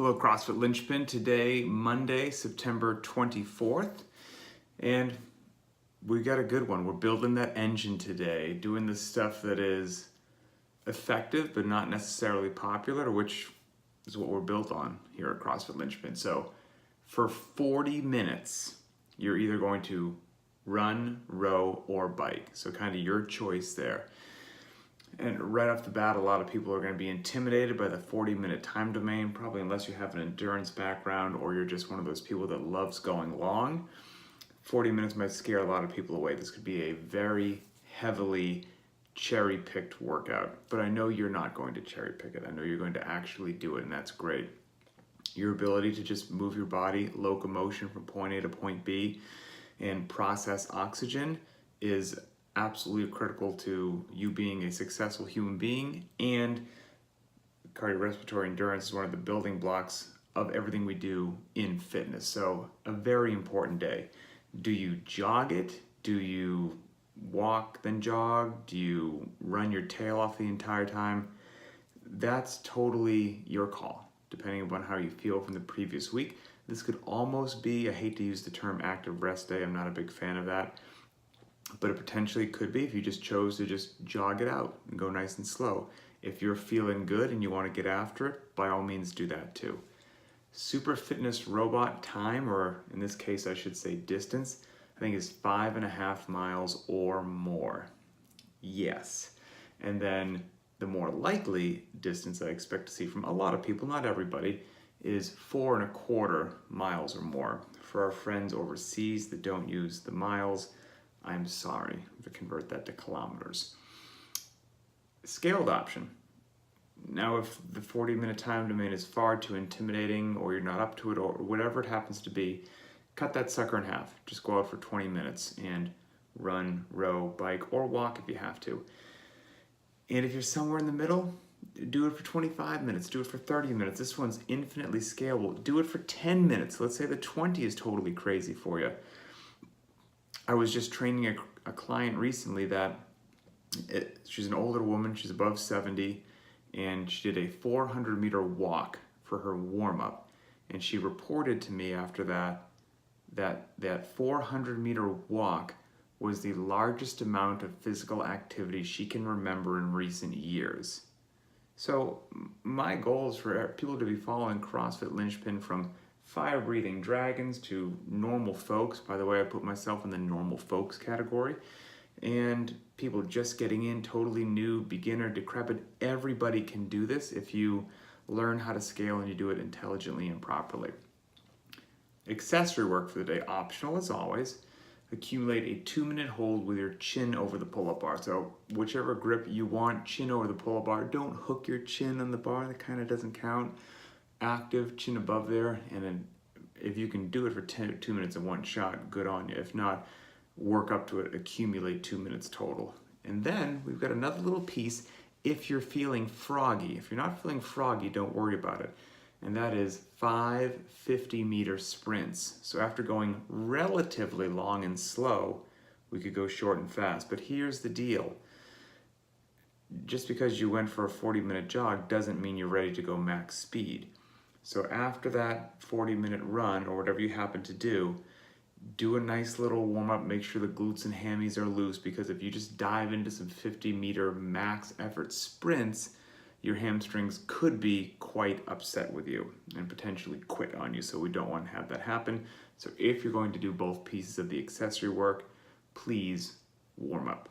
Hello, CrossFit Linchpin. Today, Monday, September 24th, and we got a good one. We're building that engine today, doing the stuff that is effective but not necessarily popular, which is what we're built on here at CrossFit Linchpin. So for 40 minutes, you're either going to run, row, or bike. So kind of your choice there. And right off the bat, a lot of people are going to be intimidated by the 40-minute time domain, probably unless you have an endurance background or you're just one of those people that loves going long. 40 minutes might scare a lot of people away. This could be a very heavily cherry-picked workout, but I know you're not going to cherry-pick it. I know you're going to actually do it, and that's great. Your ability to just move your body, locomotion from point A to point B, and process oxygen is absolutely critical to you being a successful human being, and cardiorespiratory endurance is one of the building blocks of everything we do in fitness. So a very important day. Do you jog it? Do you walk then jog? Do you run your tail off the entire time? That's totally your call, depending upon how you feel from the previous week. This could almost be, I hate to use the term active rest day, I'm not a big fan of that, but it potentially could be if you just chose to just jog it out and go nice and slow. If you're feeling good and you want to get after it, by all means do that too. Super fitness robot time, or in this case I should say distance, I think is 5.5 miles or more. Yes. And then the more likely distance I expect to see from a lot of people, not everybody, is 4.25 miles or more. For our friends overseas that don't use the miles, I'm sorry to convert that to kilometers. Scaled option. Now, if the 40-minute time domain is far too intimidating, or you're not up to it, or whatever it happens to be, cut that sucker in half. Just go out for 20 minutes and run, row, bike, or walk if you have to. And if you're somewhere in the middle, do it for 25 minutes, do it for 30 minutes. This one's infinitely scalable. Do it for 10 minutes. Let's say the 20 is totally crazy for you. I was just training a client recently that she's an older woman, she's above 70, and she did a 400-meter walk for her warm-up. And she reported to me after that 400-meter walk was the largest amount of physical activity she can remember in recent years. So my goal is for people to be following CrossFit Linchpin, from fire-breathing dragons to normal folks. By the way, I put myself in the normal folks category. And people just getting in, totally new, beginner, decrepit. Everybody can do this if you learn how to scale and you do it intelligently and properly. Accessory work for the day, optional as always. Accumulate a 2-minute hold with your chin over the pull-up bar. So whichever grip you want, chin over the pull-up bar. Don't hook your chin on the bar, that kind of doesn't count. Active, chin above there, and then if you can do it for 2 minutes in one shot, good on you. If not, work up to it, accumulate 2 minutes total. And then we've got another little piece if you're feeling froggy. If you're not feeling froggy, don't worry about it. And that is 5 50-meter sprints. So after going relatively long and slow, we could go short and fast. But here's the deal. Just because you went for a 40-minute jog doesn't mean you're ready to go max speed. So after that 40-minute run, or whatever you happen to do a nice little warm-up, make sure the glutes and hammies are loose, because if you just dive into some 50-meter max effort sprints, your hamstrings could be quite upset with you and potentially quit on you, so we don't want to have that happen. So if you're going to do both pieces of the accessory work, please warm up.